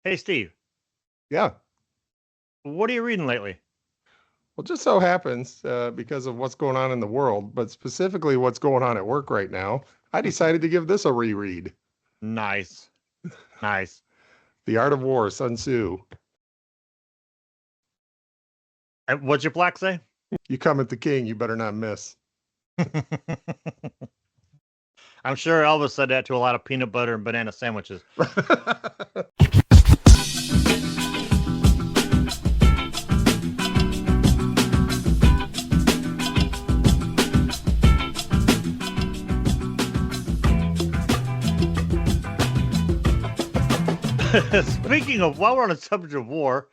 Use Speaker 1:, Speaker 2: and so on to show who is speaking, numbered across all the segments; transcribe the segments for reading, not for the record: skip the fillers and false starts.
Speaker 1: Hey, Steve,
Speaker 2: Yeah.
Speaker 1: what are you reading lately?
Speaker 2: Well, just so happens, because of what's going on in the world, but specifically what's going on at work right now, I decided to give this a reread.
Speaker 1: Nice, nice.
Speaker 2: The Art of War, Sun Tzu.
Speaker 1: And what's your plaque say?
Speaker 2: You come at the king, you better not miss.
Speaker 1: I'm sure Elvis said that to a lot of peanut butter and banana sandwiches. Speaking of, while we're on the subject of war,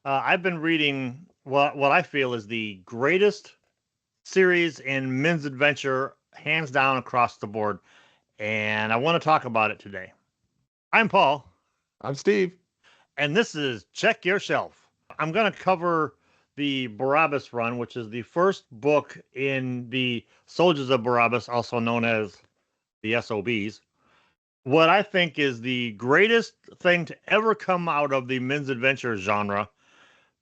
Speaker 1: I've been reading what I feel is the greatest series in men's adventure, hands down across the board, and I want to talk about it today. I'm Paul,
Speaker 2: I'm Steve.
Speaker 1: and this is Check Your Shelf. I'm going to cover the Barabbas run, which is the first book in the Soldiers of Barabbas, also known as the SOBs. What I think is the greatest thing to ever come out of the men's adventure genre.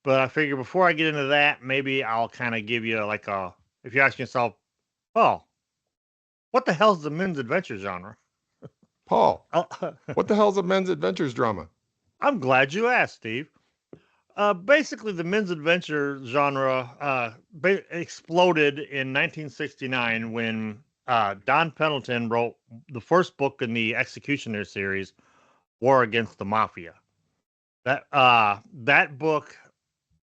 Speaker 1: But I figure before I get into that, maybe I'll kind of give you like if you ask yourself, oh, what the hell's the men's adventure genre?
Speaker 2: Paul,
Speaker 1: I'll-
Speaker 2: what the hell's a men's adventures drama?
Speaker 1: I'm glad you asked, Steve. Basically, the men's adventure genre exploded in 1969 when Don Pendleton wrote the first book in the Executioner series, War Against the Mafia. That book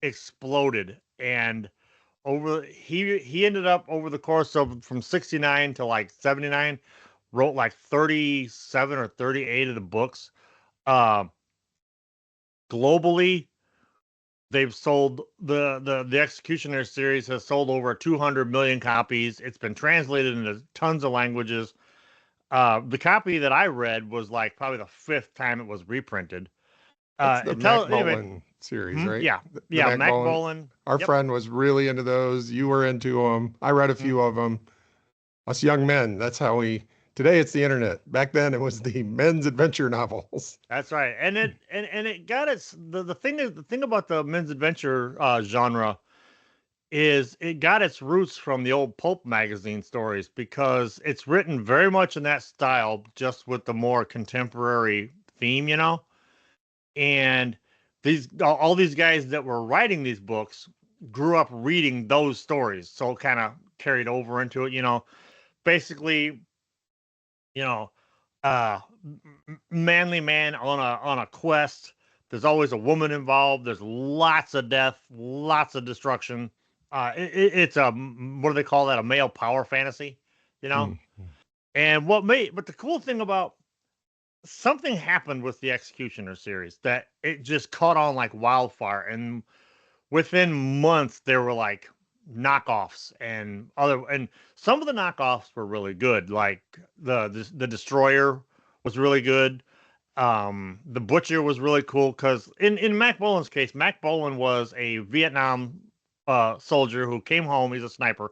Speaker 1: exploded, and he ended up over the course of from 69 to like 79 wrote like 37 or 38 of the books. Uh, Globally, they've sold the Executioner series has sold over 200 million copies. It's been translated into tons of languages. The copy that I read was like probably the fifth time it was reprinted.
Speaker 2: That's the
Speaker 1: It
Speaker 2: Mac
Speaker 1: tell anyway.
Speaker 2: Mullen series, right?
Speaker 1: Yeah,
Speaker 2: The
Speaker 1: yeah.
Speaker 2: Mac
Speaker 1: Mac
Speaker 2: Mullen.
Speaker 1: Bolan.
Speaker 2: Our
Speaker 1: Yep.
Speaker 2: friend was really into those. You were into them. I read a
Speaker 1: Mm,
Speaker 2: few of them. Us young men, that's how we. Today it's the internet. Back then it was the men's adventure novels.
Speaker 1: that's right. And it got its the thing about the men's adventure genre is it got its roots from the old pulp magazine stories because it's written very much in that style, just with the more contemporary theme. And these all these guys that were writing these books grew up reading those stories, so kind of carried over into it. Basically, you know, uh, manly man on a quest. There's always a woman involved. There's lots of death, lots of destruction. It's a what do they call that? A male power fantasy, you know.
Speaker 2: Mm.
Speaker 1: And but the cool thing about something happened with the Executioner series that it just caught on like wildfire, and within months there were like knockoffs and some of the knockoffs were really good. Like the Destroyer was really good. The Butcher was really cool because in Mac Bolan's case, Mac Bolan was a Vietnam soldier who came home. He's a sniper.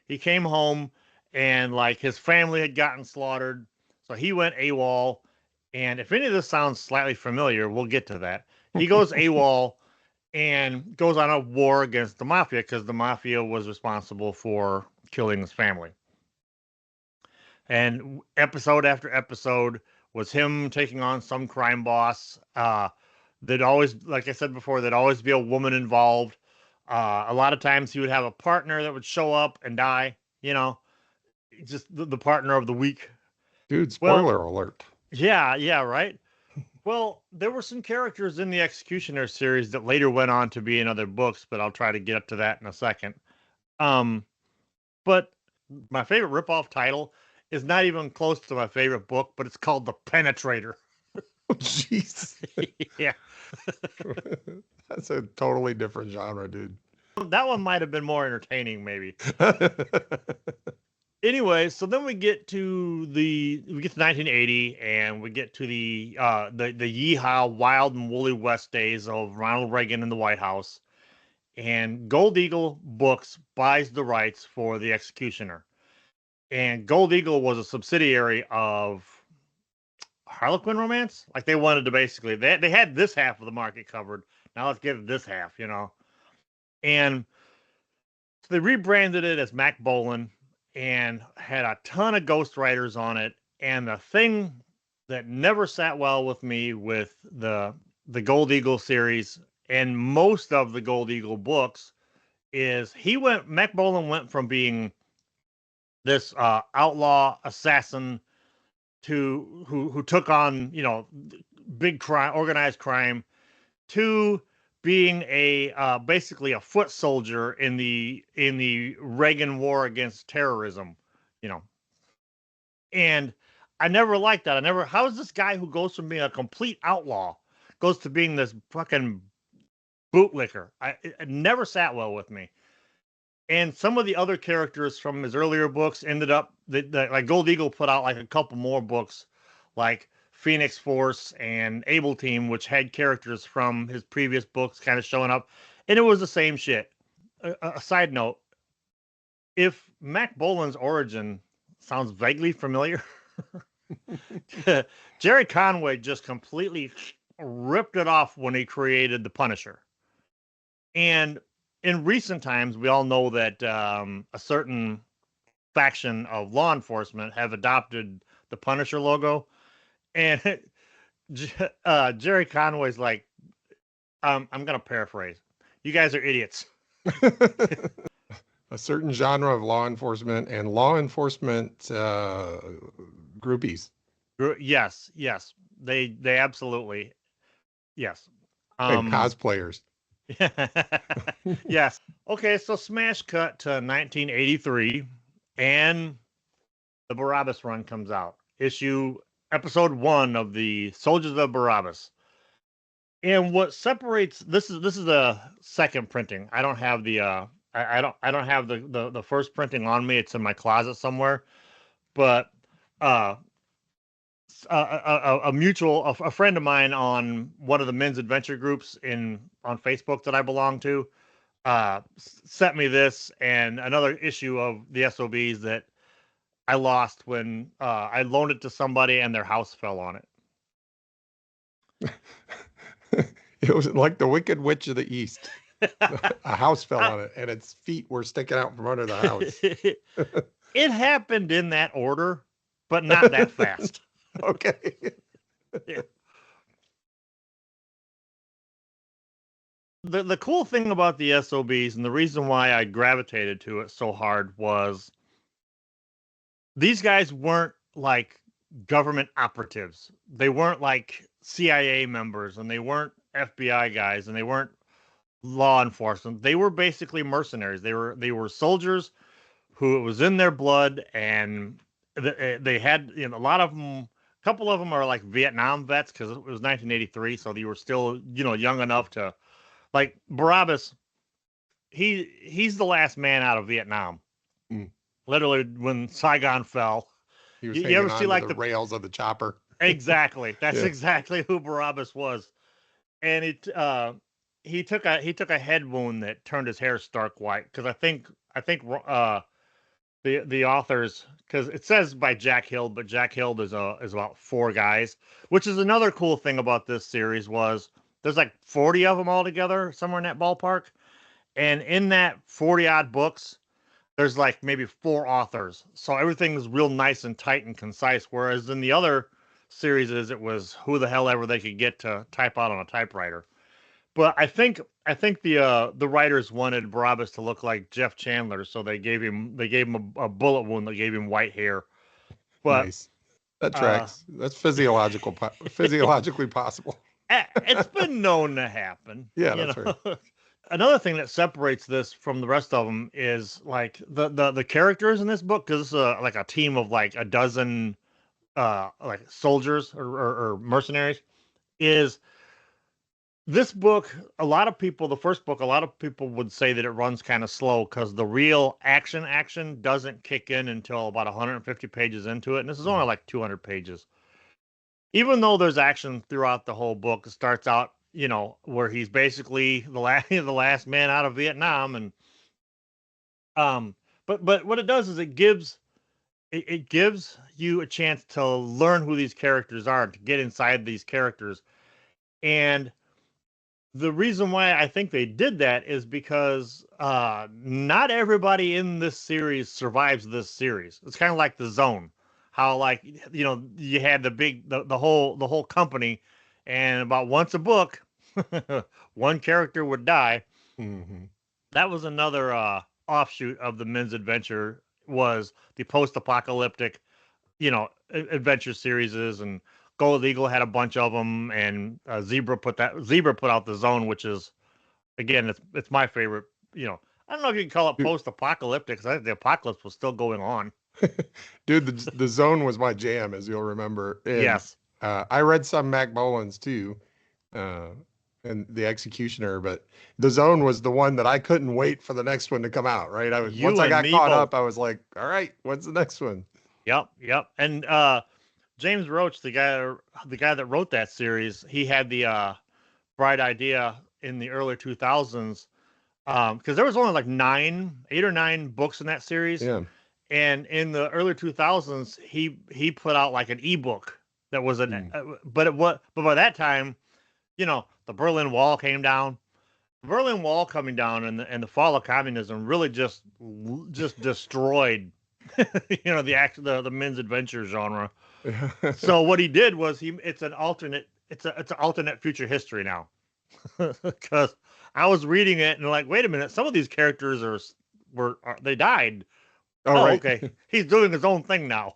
Speaker 1: He came home and like his family had gotten slaughtered, so he went AWOL. And if any of this sounds slightly familiar, we'll get to that. He goes AWOL and goes on a war against the mafia because the mafia was responsible for killing his family. And episode after episode was him taking on some crime boss. There'd always, like I said before, there'd always be a woman involved. A lot of times he would have a partner that would show up and die, just the partner of the week.
Speaker 2: Dude,
Speaker 1: Well,
Speaker 2: spoiler alert.
Speaker 1: yeah, right. Well, there were some characters in the Executioner series that later went on to be in other books, but I'll try to get up to that in a second. Um, but my favorite ripoff title is not even close to my favorite book, but it's called The Penetrator.
Speaker 2: Oh, jeez.
Speaker 1: Yeah,
Speaker 2: That's a totally different genre, dude.
Speaker 1: that one might have been more entertaining, maybe. Anyway, so then we get to 1980, and we get to the yeehaw wild and woolly west days of Ronald Reagan in the White House, and Gold Eagle Books buys the rights for the Executioner. And Gold Eagle was a subsidiary of Harlequin romance. Like they wanted to basically they had this half of the market covered. Now let's get this half, And so they rebranded it as Mac Bolan and had a ton of ghostwriters on it. And the thing that never sat well with me with the Gold Eagle series and most of the Gold Eagle books is Mac Bolan went from being this outlaw assassin who took on, big crime, organized crime, to being a basically a foot soldier in the Reagan war against terrorism, you know. And I never liked that. How is this guy who goes from being a complete outlaw goes to being this fucking bootlicker? It never sat well with me. And some of the other characters from his earlier books ended up like Gold Eagle put out like a couple more books, like Phoenix Force and Able Team, which had characters from his previous books kind of showing up, and it was the same shit. A side note: if Mac Bolan's origin sounds vaguely familiar, Jerry Conway just completely ripped it off when he created the Punisher. And in recent times, we all know that a certain faction of law enforcement have adopted the Punisher logo. And Jerry Conway's like, I'm going to paraphrase. You guys are idiots.
Speaker 2: A certain genre of law enforcement and law enforcement groupies.
Speaker 1: Yes. They absolutely. Yes.
Speaker 2: And cosplayers.
Speaker 1: Yes. Okay, so smash cut to 1983, and the Barabbas run comes out. Episode 1 of the Soldiers of Barabbas. And what separates this is the second printing. I don't have the I don't have the first printing on me. It's in my closet somewhere. But a friend of mine on one of the men's adventure groups on Facebook that I belong to sent me this and another issue of the SOBs that I lost when I loaned it to somebody and their house fell on it.
Speaker 2: It was like the Wicked Witch of the East. A house fell on it and its feet were sticking out from under the house.
Speaker 1: It happened in that order, but not that fast.
Speaker 2: Okay.
Speaker 1: Yeah. The cool thing about the SOBs and the reason why I gravitated to it so hard was these guys weren't like government operatives. They weren't like CIA members, and they weren't FBI guys, and they weren't law enforcement. They were basically mercenaries. They were soldiers who it was in their blood, and they had a lot of them. A couple of them are like Vietnam vets because it was 1983, so they were still young enough to like Barabbas. He's the last man out of Vietnam.
Speaker 2: Mm.
Speaker 1: Literally, when Saigon fell,
Speaker 2: he was you ever see like the rails of the chopper?
Speaker 1: Exactly. That's exactly who Barabbas was, and he took a head wound that turned his hair stark white. Because I think the authors, because it says by Jack Hild, but Jack Hild is about 4 guys, which is another cool thing about this series was there's like 40 of them all together somewhere in that ballpark, and in that 40 odd books, there's like maybe 4 authors, so everything is real nice and tight and concise. Whereas in the other series, it was who the hell ever they could get to type out on a typewriter. But I think the writers wanted Barabbas to look like Jeff Chandler, so they gave him a bullet wound that gave him white hair. But
Speaker 2: nice. That tracks. That's physiologically possible.
Speaker 1: It's been known to happen.
Speaker 2: Yeah, that's right.
Speaker 1: Another thing that separates this from the rest of them is like the characters in this book, because it's like a team of like a dozen like soldiers or mercenaries. Is this book, the first book, a lot of people would say that it runs kind of slow because the real action doesn't kick in until about 150 pages into it. And this is only like 200 pages. Even though there's action throughout the whole book, it starts out, where he's basically the last man out of Vietnam. And, but what it does is it gives you a chance to learn who these characters are, to get inside these characters. And the reason why I think they did that is because not everybody in this series survives this series. It's kind of like the Zone, how like you had the whole company, and about once a book, one character would die.
Speaker 2: Mhm.
Speaker 1: That was another offshoot of the Men's Adventure, was the post-apocalyptic adventure series, and Gold Eagle had a bunch of them, and Zebra put out the Zone, which is, again, it's my favorite. I don't know if you can call it
Speaker 2: Dude,
Speaker 1: post-apocalyptic, because I think the apocalypse was still going on.
Speaker 2: dude, the Zone was my jam, as you'll remember. And
Speaker 1: Yes.
Speaker 2: I read some Mac Mullins too, uh, and The Executioner, but the Zone was the one that I couldn't wait for the next one to come out, right? Once
Speaker 1: You
Speaker 2: I
Speaker 1: and
Speaker 2: got
Speaker 1: me
Speaker 2: caught
Speaker 1: both.
Speaker 2: up, I was like, all right, what's the next one?
Speaker 1: Yep. And James Roach, the guy that wrote that series, he had the bright idea in the early 2000s, because there was only like 8 or 9 books in that series.
Speaker 2: Yeah.
Speaker 1: And in the early 2000s, he put out like an ebook that was
Speaker 2: Mm.
Speaker 1: but by that time, the Berlin Wall came down. The Berlin Wall coming down, and the fall of communism really just destroyed the men's adventure genre. So what he did was it's an alternate future history now. Because I was reading it and like, wait a minute, some of these characters they died.
Speaker 2: All
Speaker 1: Oh,
Speaker 2: right.
Speaker 1: okay. He's doing his own thing now.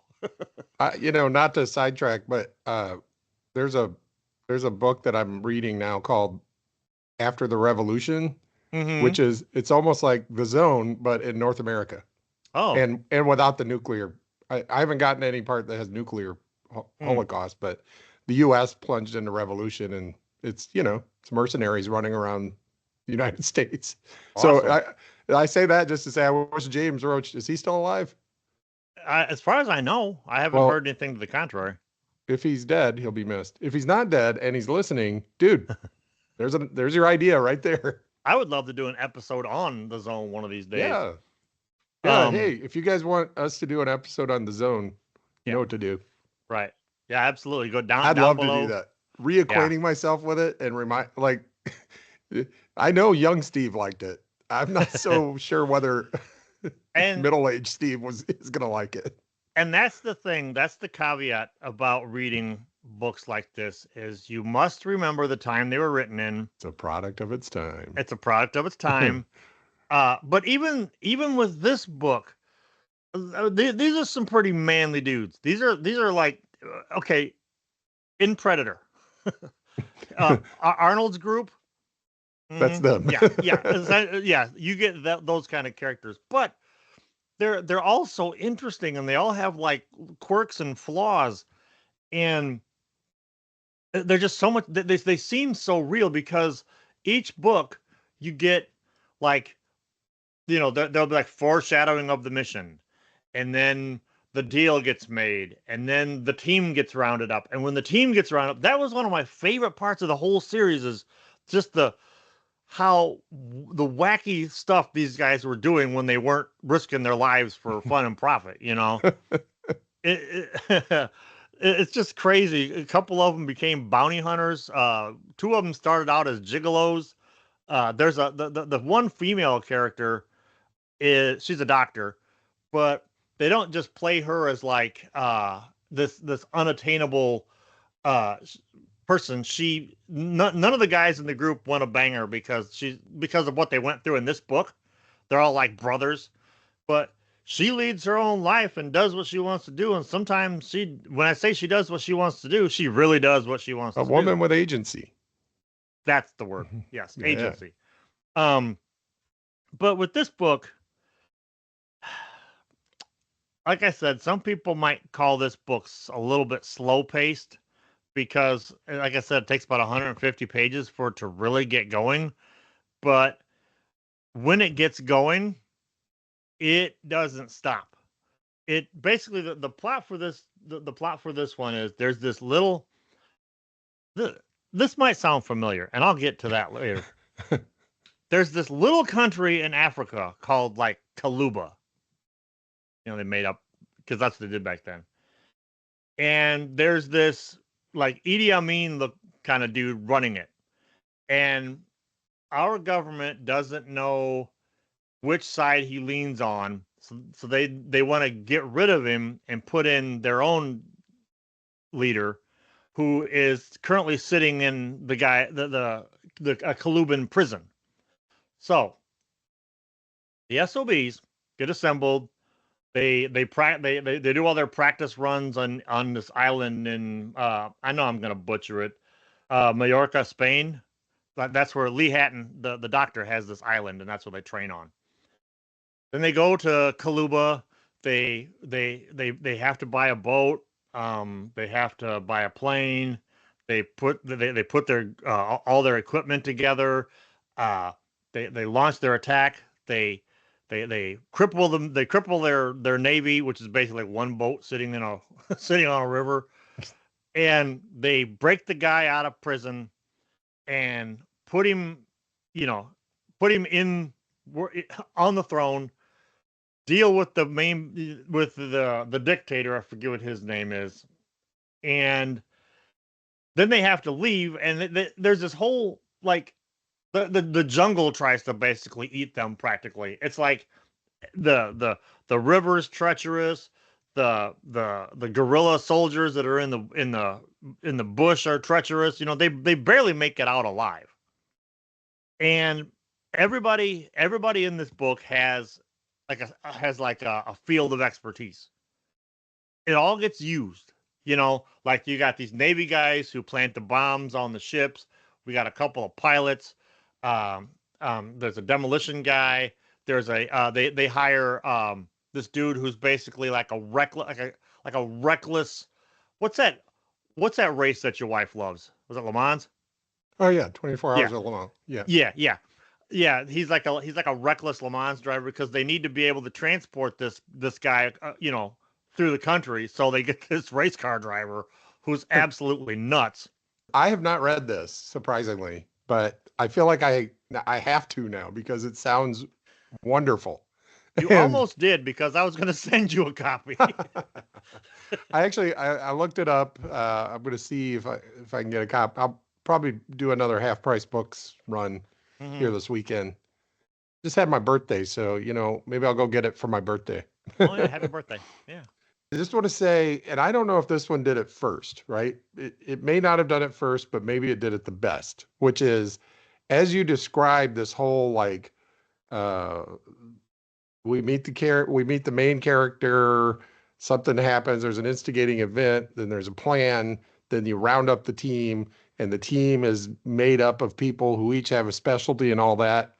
Speaker 2: Not to sidetrack, but there's a there's a book that I'm reading now called After the Revolution,
Speaker 1: Mm-hmm.
Speaker 2: which it's almost like The Zone, but in North America,
Speaker 1: Oh.
Speaker 2: and without the nuclear. I haven't gotten any part that has nuclear
Speaker 1: Hmm.
Speaker 2: holocaust, but the U.S. plunged into revolution, and it's mercenaries running around the United States. So
Speaker 1: Awesome.
Speaker 2: I say that just to say I wish James Roach, is he still alive?
Speaker 1: As far as I know, I haven't
Speaker 2: Well,
Speaker 1: heard anything to the contrary.
Speaker 2: if he's dead, he'll be missed. If he's not dead and he's listening, dude, there's your idea right there.
Speaker 1: I would love to do an episode on the Zone one of these days.
Speaker 2: Yeah. Yeah. Hey,
Speaker 1: Um.
Speaker 2: if you guys want us to do an episode on The Zone, you
Speaker 1: Yeah.
Speaker 2: know what to do.
Speaker 1: Right. Yeah. Absolutely. Go down
Speaker 2: I'd
Speaker 1: down
Speaker 2: love to do
Speaker 1: below.
Speaker 2: that.
Speaker 1: Yeah.
Speaker 2: Reacquainting myself with it and I know young Steve liked it. I'm not so sure whether
Speaker 1: and
Speaker 2: middle-aged Steve is gonna like it.
Speaker 1: and that's the thing. That's the caveat about reading books like this, is you must remember the time they were written in.
Speaker 2: It's a product of its time.
Speaker 1: It's a product of its time. But even with this book, these are some pretty manly dudes. These are like, okay, in Predator, Arnold's group.
Speaker 2: That's them.
Speaker 1: Yeah. You get those kind of characters, but they're all so interesting, and they all have like quirks and flaws, and they're just so much. They seem so real, because each book you get like, there'll be like foreshadowing of the mission, and then the deal gets made, and then the team gets rounded up. And when the team gets rounded up, that was one of my favorite parts of the whole series, is just the wacky stuff these guys were doing when they weren't risking their lives for fun and profit. It's just crazy. A couple of them became bounty hunters. Two of them started out as gigolos. There's the one female character, she's a doctor, but they don't just play her as like this unattainable uh person. None of the guys in the group want to bang her, because of what they went through in this book. They're all like brothers, but she leads her own life and does what she wants to do. And sometimes when I say she does what she wants to do, she really does what she wants
Speaker 2: A
Speaker 1: to do.
Speaker 2: woman with agency.
Speaker 1: That's the word. Yes,
Speaker 2: Yeah.
Speaker 1: agency. But with this book, like I said, some people might call this book a little bit slow paced, because, like I said, it takes about 150 pages for it to really get going. But when it gets going, it doesn't stop. It basically, the plot for the plot for this one is, there's this little. This might sound familiar, and I'll get to that later. There's this little country in Africa called like Kaluba. They made up, because that's what they did back then. and there's this like Idi Amin look kind of dude running it, and our government doesn't know which side he leans on, so they want to get rid of him and put in their own leader, who is currently sitting in the Kaluban prison. So the SOBs get assembled. They do all their practice runs on this island in I know I'm gonna butcher it, Mallorca, Spain. That's where Lee Hatton, the doctor, has this island, and that's where they train on. Then they go to Kaluba. They have to buy a boat. They have to buy a plane. They put their all their equipment together. They launch their attack. They cripple them. They cripple their navy, which is basically one boat sitting in a sitting on a river, and they break the guy out of prison and put him, put him in on the throne. Deal with the dictator. I forget what his name is, and then they have to leave. And there's this whole like the jungle tries to basically eat them practically. It's like the river's treacherous. The guerrilla soldiers that are in the bush are treacherous. They barely make it out alive. And everybody in this book has a field of expertise. It all gets used. Like you got these Navy guys who plant the bombs on the ships. We got a couple of pilots. There's a demolition guy. There's they hire this dude who's basically like a reckless. What's that race that your wife loves? Was it Le Mans?
Speaker 2: Oh yeah, 24 hours at Le Mans.
Speaker 1: Yeah. He's like a reckless Le Mans driver because they need to be able to transport this guy, through the country. So they get this race car driver who's absolutely nuts.
Speaker 2: I have not read this, surprisingly, but I feel like I have to now because it sounds wonderful.
Speaker 1: You almost did, because I was going to send you a copy.
Speaker 2: I looked it up. I'm going to see if I can get a copy. I'll probably do another Half Price Books run here this weekend. Just had my birthday, so maybe I'll go get it for my birthday.
Speaker 1: Oh yeah, happy birthday! Yeah.
Speaker 2: I just want to say, and I don't know if this one did it first, right? It may not have done it first, but maybe it did it the best, which is, as you describe this whole like, we meet the main character, something happens, there's an instigating event, then there's a plan, then you round up the team, and the team is made up of people who each have a specialty and all that.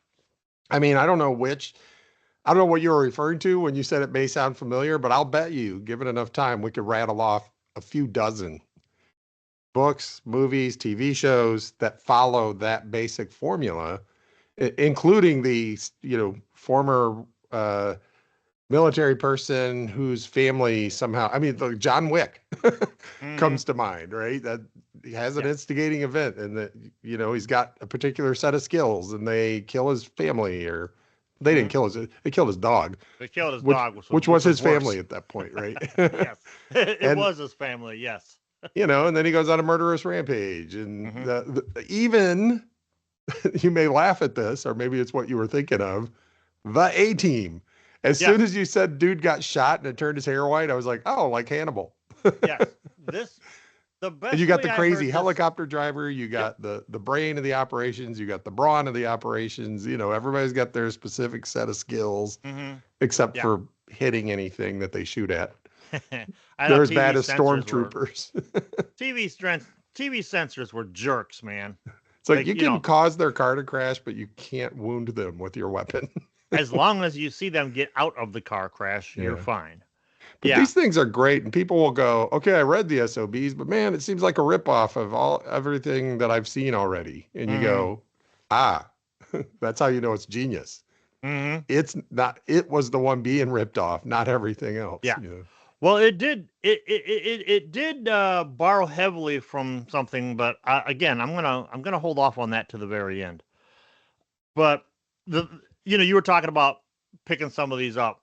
Speaker 2: I mean, I don't know what you were referring to when you said it may sound familiar, but I'll bet you, given enough time, we could rattle off a few dozen books, movies, TV shows that follow that basic formula, including the, former military person whose family somehow, I mean, like John Wick comes to mind, right? That he has an instigating event, and that, he's got a particular set of skills, and they kill his family, or they didn't kill they killed his dog.
Speaker 1: They killed his dog,
Speaker 2: which was his family at that point, right?
Speaker 1: Yes, it was his family. Yes.
Speaker 2: And then he goes on a murderous rampage, and even you may laugh at this, or maybe it's what you were thinking of, the A-Team. As soon as you said dude got shot and it turned his hair white, I was like, oh, like Hannibal.
Speaker 1: Yes. The best.
Speaker 2: And you got the crazy helicopter driver, you got the brain of the operations, you got the brawn of the operations. Everybody's got their specific set of skills, except for hitting anything that they shoot at. They're as bad as stormtroopers.
Speaker 1: TV censors were jerks, man.
Speaker 2: It's like you can cause their car to crash, but you can't wound them with your weapon.
Speaker 1: As long as you see them get out of the car crash, you're fine.
Speaker 2: But these things are great, and people will go, okay, I read the SOBs, but man, it seems like a ripoff of everything that I've seen already. And you go, that's how you know it's genius. It's not. It was the one being ripped off, not everything else.
Speaker 1: Yeah. Well, it did borrow heavily from something, but again, I'm gonna hold off on that to the very end. But you were talking about picking some of these up.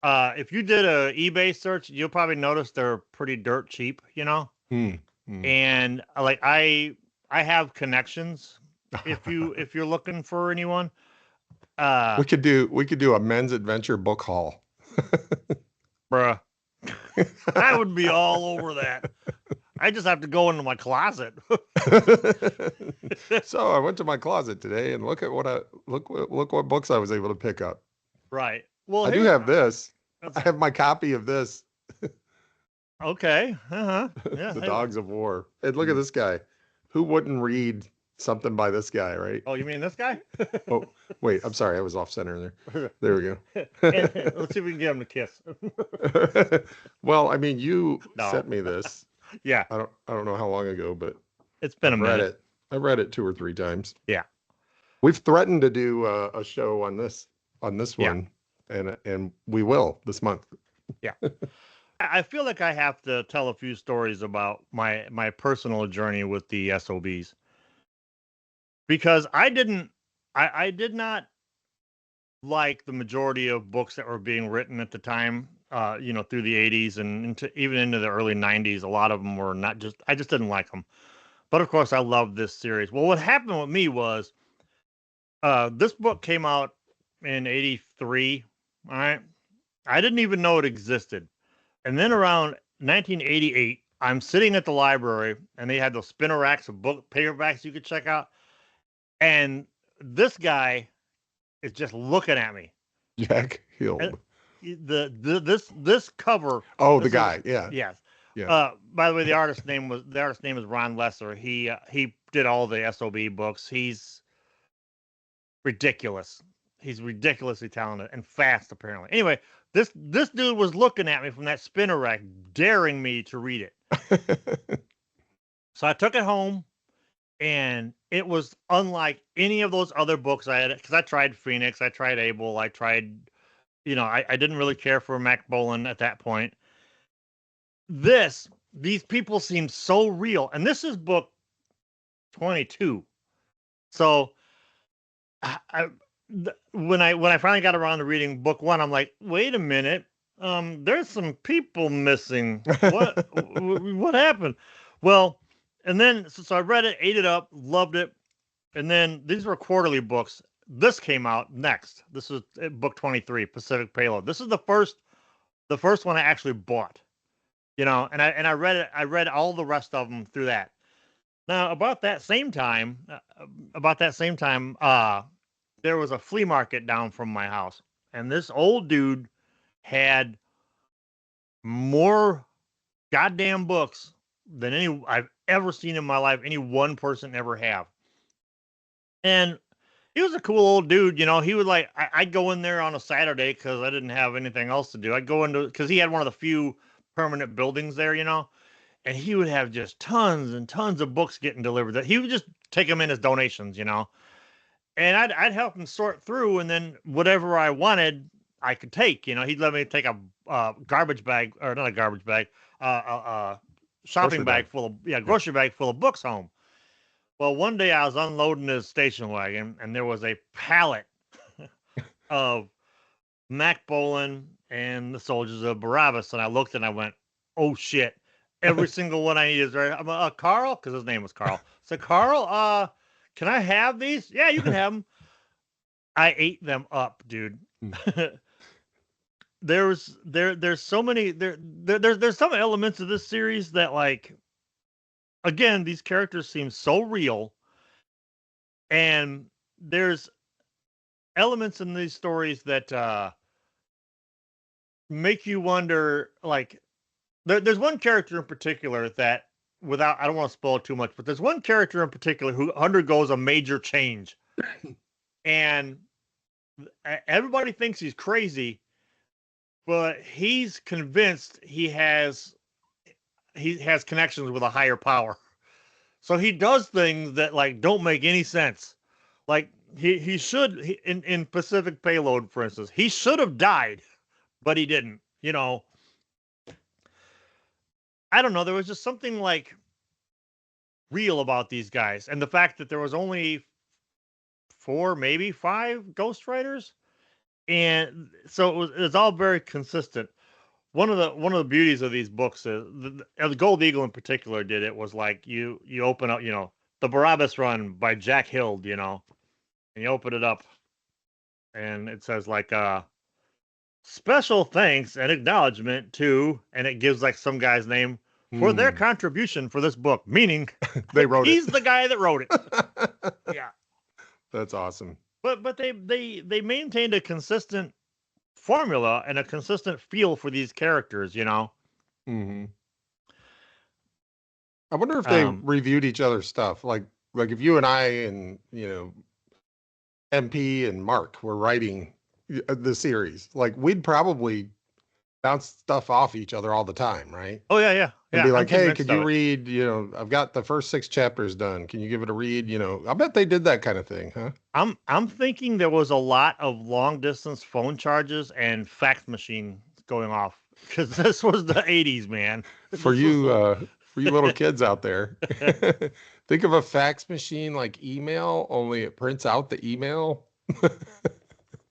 Speaker 1: If you did a eBay search, you'll probably notice they're pretty dirt cheap, you know.
Speaker 2: Hmm. Hmm.
Speaker 1: And like I have connections. If you're looking for anyone, uh,
Speaker 2: We could do a men's adventure book haul.
Speaker 1: bruh, I would be all over that. I just have to go into my closet.
Speaker 2: So I went to my closet today and look at what look what books I was able to pick up.
Speaker 1: Right. Well,
Speaker 2: I do
Speaker 1: here,
Speaker 2: have this.
Speaker 1: that's
Speaker 2: I have my copy of this,
Speaker 1: okay. Uh-huh. Yeah.
Speaker 2: The
Speaker 1: Hey,
Speaker 2: Dogs of War. And look at this guy. Who wouldn't read something by this guy, right?
Speaker 1: oh, you mean this guy?
Speaker 2: Oh, wait, I'm sorry, I was off center there. There we go.
Speaker 1: Let's see if we can get him to kiss.
Speaker 2: Well, I mean, you
Speaker 1: No.
Speaker 2: sent me this.
Speaker 1: Yeah.
Speaker 2: I don't know how long ago, but
Speaker 1: It's been a
Speaker 2: I've read
Speaker 1: minute.
Speaker 2: it. I've read it 2 or 3 times.
Speaker 1: Yeah.
Speaker 2: We've threatened to do a show on this
Speaker 1: Yeah.
Speaker 2: one, and we will this month.
Speaker 1: Yeah. I feel like I have to tell a few stories about my personal journey with the SOBs because I did not like the majority of books that were being written at the time. You know, through the 80s and even into the early 90s, a lot of them were not just, I just didn't like them. But of course, I loved this series. Well, what happened with me was this book came out in 83. All right. I didn't even know it existed. And then around 1988, I'm sitting at the library and they had those spinner racks of book paperbacks you could check out. And this guy is just looking at me.
Speaker 2: Jack Hill.
Speaker 1: And this cover.
Speaker 2: Oh, the
Speaker 1: This is,
Speaker 2: guy. Yeah.
Speaker 1: yes.
Speaker 2: Yeah.
Speaker 1: By the way, the artist's name is Ron Lesser. He did all the SOB books. He's ridiculous. He's ridiculously talented and fast, apparently. Anyway, this dude was looking at me from that spinner rack, daring me to read it. So I took it home, and it was unlike any of those other books I had. Because I tried Phoenix, I tried Abel, I tried, you know, I didn't really care for Mac Bolan at that point. These people seem so real, and this is book 22. So when I finally got around to reading book 1, I'm like, wait a minute, there's some people missing. What happened? Well, and then so I read it, ate it up, loved it, and then these were quarterly books. This came out next. This is book 23, Pacific Payload. This is the first one I actually bought. You know, and I read it. I read all the rest of them through that. Now, about that same time, there was a flea market down from my house, and this old dude had more goddamn books than any I've ever seen in my life, any one person ever have. And he was a cool old dude, you know. He would like I'd go in there on a Saturday because I didn't have anything else to do. I'd go into because he had one of the few permanent buildings there, you know, and he would have just tons and tons of books getting delivered. That he would just take them in as donations, you know, and I'd help him sort through, and then whatever I wanted, I could take. You know, he'd let me take a garbage bag or not a garbage bag, shopping
Speaker 2: Grocery
Speaker 1: bag
Speaker 2: bag.
Speaker 1: full of grocery bag full of books home. Well, one day I was unloading his station wagon, and there was a pallet of Mac Bolan and the Soldiers of Barabbas, and I looked and I went, "Oh shit! Every single one I need is right." I'm Carl, because his name was Carl. So Carl, can I have these? Yeah, you can have them. I ate them up, dude. There's so many there's some elements of this series that, like, again, these characters seem so real, and there's elements in these stories that make you wonder, like, there's one character in particular that, without, I don't want to spoil too much, but there's one character in particular who undergoes a major change, and everybody thinks he's crazy, but he's convinced he has connections with a higher power. So he does things that, like, don't make any sense. Like in Pacific Payload, for instance, he should have died, but he didn't. You know, I don't know. There was just something, like, real about these guys, and the fact that there was only 4, maybe 5 ghostwriters, and so it's all very consistent. One of the beauties of these books is the Gold Eagle in particular did it was like you open up, the Barabbas Run by Jack Hild, and you open it up and it says like special thanks and acknowledgement to, and it gives like some guy's name for their contribution for this book, meaning
Speaker 2: they wrote
Speaker 1: he's the guy that wrote it. Yeah.
Speaker 2: That's awesome.
Speaker 1: But they maintained a consistent formula and a consistent feel for these characters,
Speaker 2: Mm-hmm. I wonder if they reviewed each other's stuff. Like if you and I and, MP and Mark were writing the series, like we'd probably bounce stuff off each other all the time, right?
Speaker 1: Oh yeah.
Speaker 2: And be like, hey, could you read, I've got the first 6 chapters done. Can you give it a read? I bet they did that kind of thing, huh?
Speaker 1: I'm thinking there was a lot of long distance phone charges and fax machine going off because this was the 80s, man.
Speaker 2: For you little kids out there, think of a fax machine like email, only it prints out the email.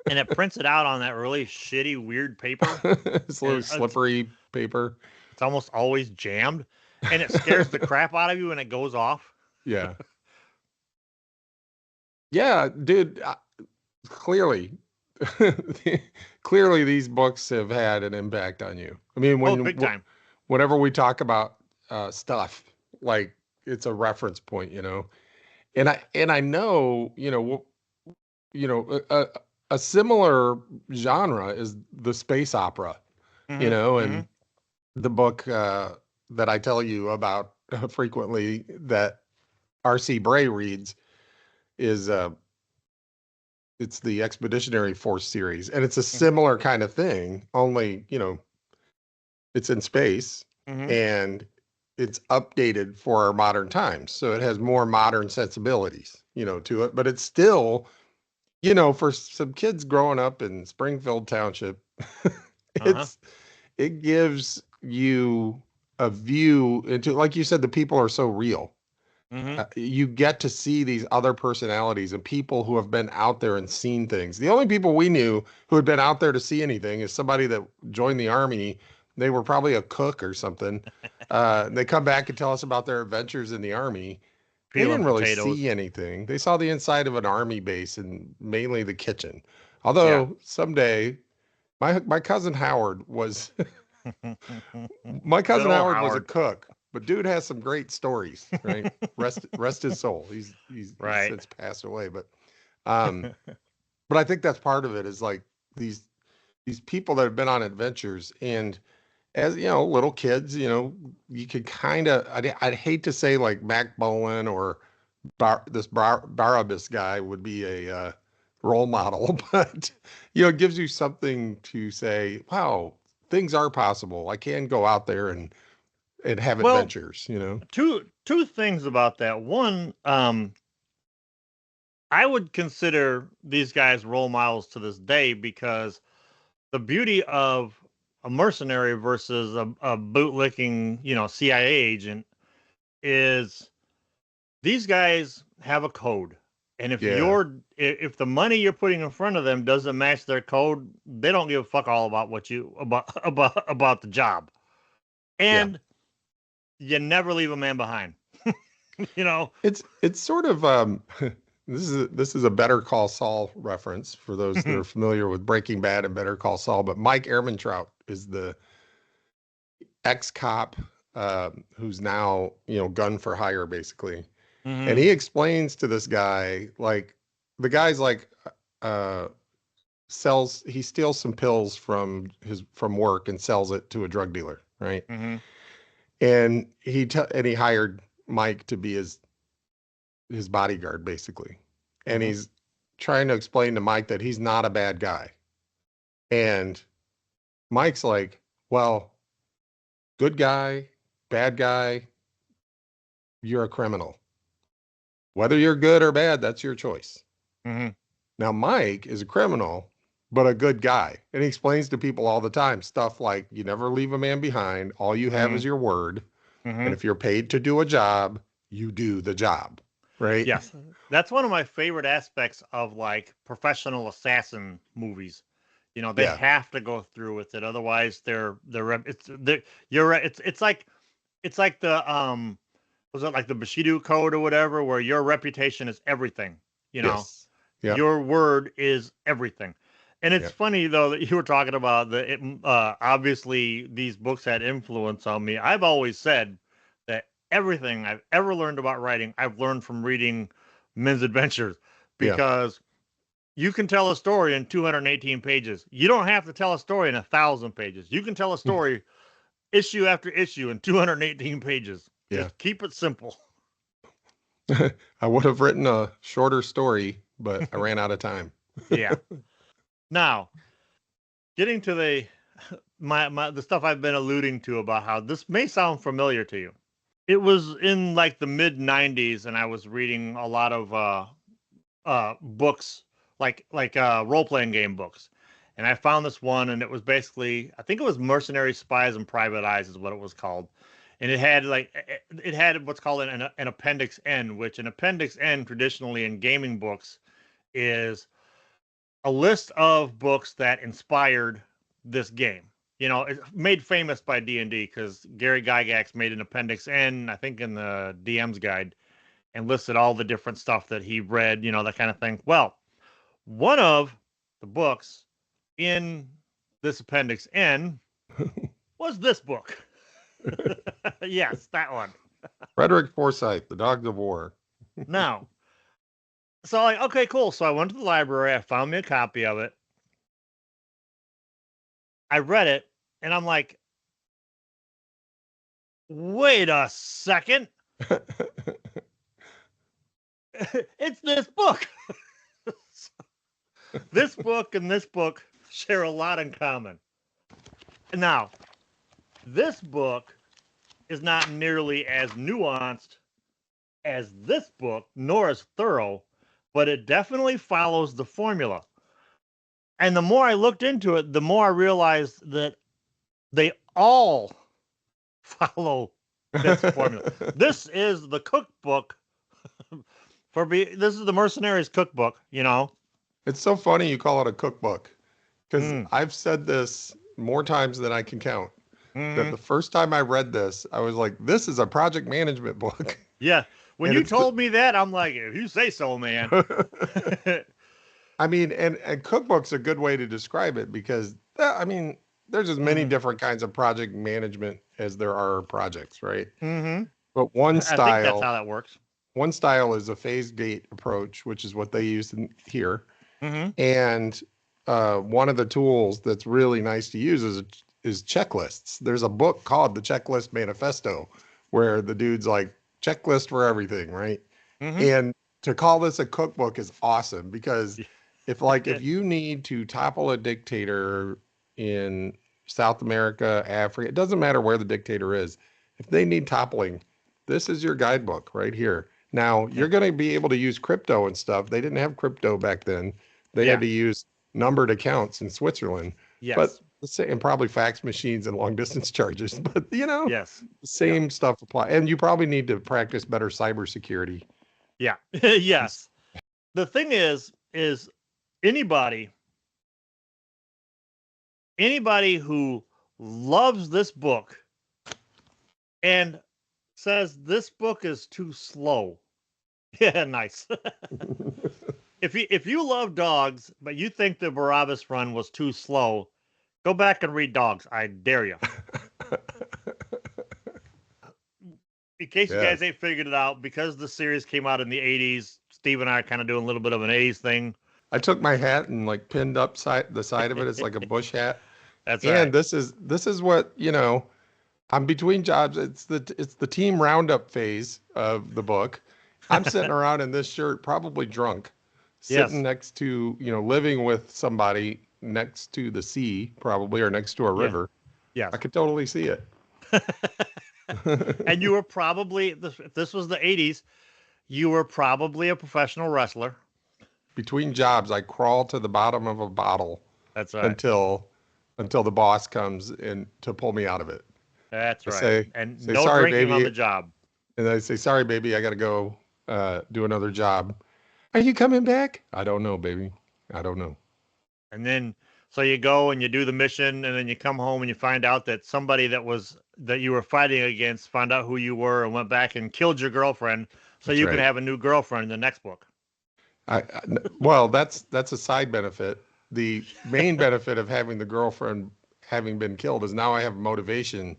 Speaker 1: And it prints it out on that really shitty, weird paper.
Speaker 2: It's a little slippery paper.
Speaker 1: It's almost always jammed, and it scares the crap out of you when it goes off.
Speaker 2: Yeah. Yeah, dude, clearly these books have had an impact on you. I mean,
Speaker 1: big time.
Speaker 2: Whenever we talk about stuff, like it's a reference point, and I know, a similar genre is the space opera, and the book that I tell you about frequently that R.C. Bray reads is it's the Expeditionary Force series, and it's a similar kind of thing, only it's in space and it's updated for our modern times, so it has more modern sensibilities to it, but it's still for some kids growing up in Springfield Township, it gives you a view into, like you said, the people are so real. You get to see these other personalities and people who have been out there and seen things. The only people we knew who had been out there to see anything is somebody that joined the Army. They were probably a cook or something. They come back and tell us about their adventures in the Army. They didn't really see anything. They saw the inside of an Army base and mainly the kitchen. Although someday my cousin Howard was was a cook, but dude has some great stories, right? Rest his soul. He's
Speaker 1: right.
Speaker 2: Since passed away, but I think that's part of it is like these people that have been on adventures, and as little kids, you could kind of, I'd hate to say like Mac Bowen or this Barabbas guy would be a role model, but it gives you something to say, wow, things are possible. I can go out there and have adventures,
Speaker 1: Two things about that. One, I would consider these guys role models to this day, because the beauty of a mercenary versus a bootlicking, CIA agent is these guys have a code. And if if the money you're putting in front of them doesn't match their code, they don't give a fuck all about about the job. And you never leave a man behind.
Speaker 2: It's sort of this is a Better Call Saul reference for those that are familiar with Breaking Bad and Better Call Saul, but Mike Ehrmantraut is the ex-cop who's now, gun for hire basically. And he explains to this guy, like, the guy's like he steals some pills from work and sells it to a drug dealer, right? And he hired Mike to be his bodyguard, basically. And he's trying to explain to Mike that he's not a bad guy. And Mike's like, well, good guy, bad guy, you're a criminal. Whether you're good or bad, that's your choice. Now, Mike is a criminal, but a good guy. And he explains to people all the time stuff like, you never leave a man behind. All you have is your word. And if you're paid to do a job, you do the job. Right?
Speaker 1: Yes. That's one of my favorite aspects of like professional assassin movies, You know, they
Speaker 2: Yeah.
Speaker 1: have to go through with it, otherwise you're right. It's like the was it like the Bushido code or whatever, where your reputation is everything. You know,
Speaker 2: Yes. Yeah.
Speaker 1: your word is everything. And it's
Speaker 2: Yeah.
Speaker 1: funny though that you were talking about obviously these books had influence on me. I've always said that everything I've ever learned about writing, I've learned from reading Men's Adventures,
Speaker 2: Yeah.
Speaker 1: because you can tell a story in 218 pages. You don't have to tell a story in 1,000 pages. You can tell a story issue after issue in 218 pages.
Speaker 2: Yeah.
Speaker 1: Just keep it simple.
Speaker 2: I would have written a shorter story, but I ran out of time.
Speaker 1: Yeah. Now, getting to the stuff I've been alluding to about how this may sound familiar to you. It was in like the mid 90s, and I was reading a lot of books, like role playing game books, and I found this one, and it was basically, I think it was Mercenary Spies and Private Eyes is what it was called, and it had what's called an Appendix N, which an Appendix N traditionally in gaming books is a list of books that inspired this game. You know, it's made famous by D&D because Gary Gygax made an Appendix N, I think, in the DM's guide, and listed all the different stuff that he read, you know, that kind of thing. Well, one of the books in this Appendix N was this book. Yes, that one.
Speaker 2: Frederick Forsyth, The Dogs of War.
Speaker 1: Now, so like, okay, cool. So I went to the library, I found me a copy of it. I read it, and I'm like, wait a second. It's this book. This book and this book share a lot in common. Now, this book is not nearly as nuanced as this book, nor as thorough, but it definitely follows the formula. And the more I looked into it, the more I realized that they all follow this formula. This is the cookbook this is the Mercenaries cookbook, you know.
Speaker 2: It's so funny you call it a cookbook, because
Speaker 1: Mm.
Speaker 2: I've said this more times than I can count. That
Speaker 1: Mhm.
Speaker 2: the first time I read this, I was like, this is a project management book.
Speaker 1: Yeah. When
Speaker 2: And
Speaker 1: you
Speaker 2: it's
Speaker 1: told me that, I'm like, if you say so, man.
Speaker 2: I mean, and cookbook's a good way to describe it, because I mean, there's as many
Speaker 1: Mhm.
Speaker 2: different kinds of project management as there are projects, right?
Speaker 1: Mm-hmm.
Speaker 2: But
Speaker 1: I think that's how that works.
Speaker 2: one style is a phase gate approach, which is what they use here.
Speaker 1: Mm-hmm.
Speaker 2: And one of the tools that's really nice to use is checklists. There's a book called The Checklist Manifesto, where the dude's like, checklist for everything, right?
Speaker 1: Mm-hmm.
Speaker 2: And to call this a cookbook is awesome, because if you need to topple a dictator in South America, Africa, it doesn't matter where the dictator is. If they need toppling, this is your guidebook right here. Now, you're going to be able to use crypto and stuff. They didn't have crypto back then. They had to use numbered accounts in Switzerland.
Speaker 1: Yes.
Speaker 2: But and probably fax machines and long distance charges. But
Speaker 1: Yes.
Speaker 2: the same stuff apply. And you probably need to practice better cybersecurity.
Speaker 1: Yeah. Yes. The thing is anybody who loves this book and says this book is too slow. Yeah, nice. If you love dogs, but you think the Barabbas run was too slow, go back and read Dogs. I dare you. In case you guys ain't figured it out, because the series came out in the 80s, Steve and I are kind of doing a little bit of an 80s thing.
Speaker 2: I took my hat and like pinned up the side of it. It's like a bush hat.
Speaker 1: That's
Speaker 2: right.
Speaker 1: And
Speaker 2: this is what, I'm between jobs. It's the team roundup phase of the book. I'm sitting around in this shirt, probably drunk, sitting next to, living with somebody next to the sea, probably, or next to a river.
Speaker 1: Yes.
Speaker 2: I could totally see it.
Speaker 1: And you were probably, if this was the 80s, you were probably a professional wrestler.
Speaker 2: Between jobs, I crawl to the bottom of a bottle.
Speaker 1: That's right.
Speaker 2: Until the boss comes in to pull me out of it.
Speaker 1: That's right. And
Speaker 2: say,
Speaker 1: no
Speaker 2: sorry,
Speaker 1: drinking
Speaker 2: baby.
Speaker 1: on the job.
Speaker 2: And I say, sorry, baby, I got to go do another job. Are you coming back? I don't know, baby. I don't know.
Speaker 1: And then, So you go and you do the mission, and then you come home and you find out that somebody that you were fighting against found out who you were and went back and killed your girlfriend, so
Speaker 2: That's
Speaker 1: you can
Speaker 2: right.
Speaker 1: have a new girlfriend in the next book.
Speaker 2: Well, that's a side benefit. The main benefit of having the girlfriend having been killed is now I have motivation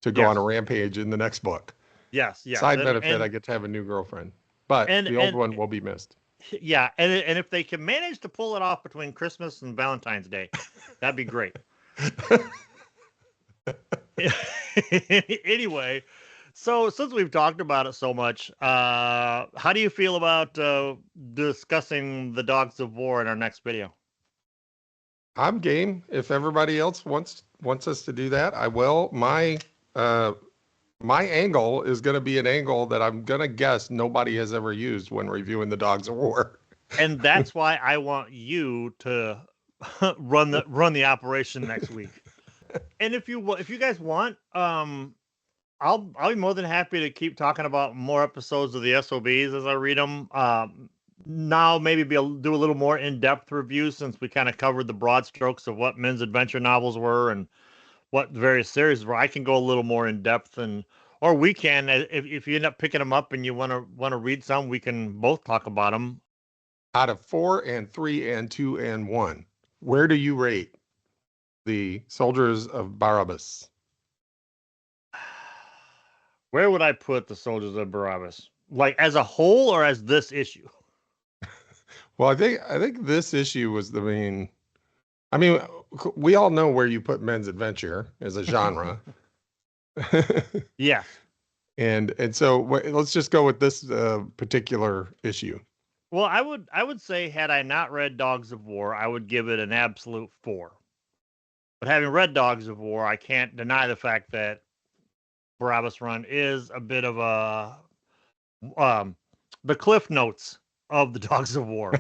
Speaker 2: to go on a
Speaker 1: Yes.
Speaker 2: rampage in the next book.
Speaker 1: Yes,
Speaker 2: Side benefit, I
Speaker 1: and
Speaker 2: get to have a new girlfriend, but
Speaker 1: and
Speaker 2: the old
Speaker 1: and
Speaker 2: one will be missed.
Speaker 1: yeah, and if they can manage to pull it off between Christmas and Valentine's Day, that'd be great. Anyway, so since we've talked about it so much, how do you feel about discussing the Dogs of War in our next video?
Speaker 2: I'm game. If everybody else wants us to do that, I will. My angle is going to be an angle that I'm going to guess nobody has ever used when reviewing the Dogs of War.
Speaker 1: And that's why I want you to run the operation next week. And if you guys want, I'll be more than happy to keep talking about more episodes of the SOBs as I read them. Now maybe do a little more in-depth review, since we kind of covered the broad strokes of what men's adventure novels were and what the various series were. I can go a little more in depth, or we can, if you end up picking them up and you want to read some, we can both talk about them.
Speaker 2: Out of 4 and 3 and 2 and 1, where do you rate the Soldiers of Barabbas?
Speaker 1: Where would I put the Soldiers of Barabbas? Like as a whole or as this issue?
Speaker 2: Well, I think this issue was the main. I mean, we all know where you put men's adventure as a genre.
Speaker 1: Yeah.
Speaker 2: And so let's just go with this particular issue.
Speaker 1: Well, I would say, had I not read Dogs of War, I would give it an absolute 4. But having read Dogs of War, I can't deny the fact that Barabbas Run is a bit of the cliff notes of the Dogs of War.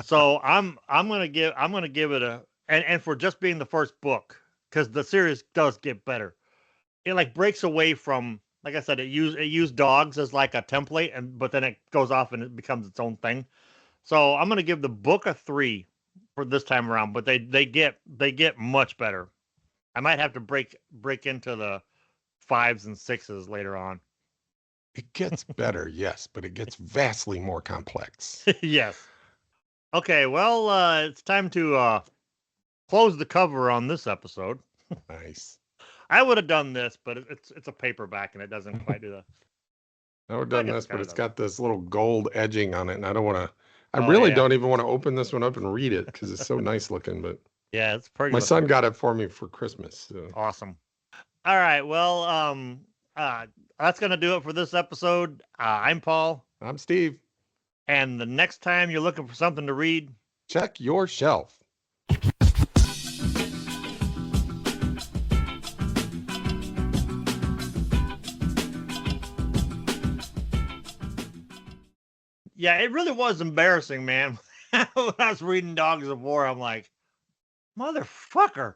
Speaker 1: So I'm gonna give it a, and for just being the first book, because the series does get better. It like breaks away from, like I said, it used dogs as like a template, but then it goes off and it becomes its own thing. So I'm gonna give the book a 3 for this time around, but they get much better. I might have to break into the 5s and 6s later on.
Speaker 2: It gets better, yes, but it gets vastly more complex.
Speaker 1: Yes. Okay, well, it's time to close the cover on this episode.
Speaker 2: Nice.
Speaker 1: I would have done this, but it's a paperback and it doesn't quite do that.
Speaker 2: I would have done this, but it's got this little gold edging on it, and I don't want to. I
Speaker 1: Oh,
Speaker 2: really
Speaker 1: yeah.
Speaker 2: don't even want to open this one up and read it because it's so nice looking. But
Speaker 1: Yeah, it's pretty.
Speaker 2: my son got it for me for Christmas. So.
Speaker 1: Awesome. All right, well, that's gonna do it for this episode. I'm Paul,
Speaker 2: I'm Steve.
Speaker 1: and the next time you're looking for something to read,
Speaker 2: Check your shelf.
Speaker 1: yeah, it really was embarrassing, man. When I was reading Dogs of War, I'm like, motherfucker.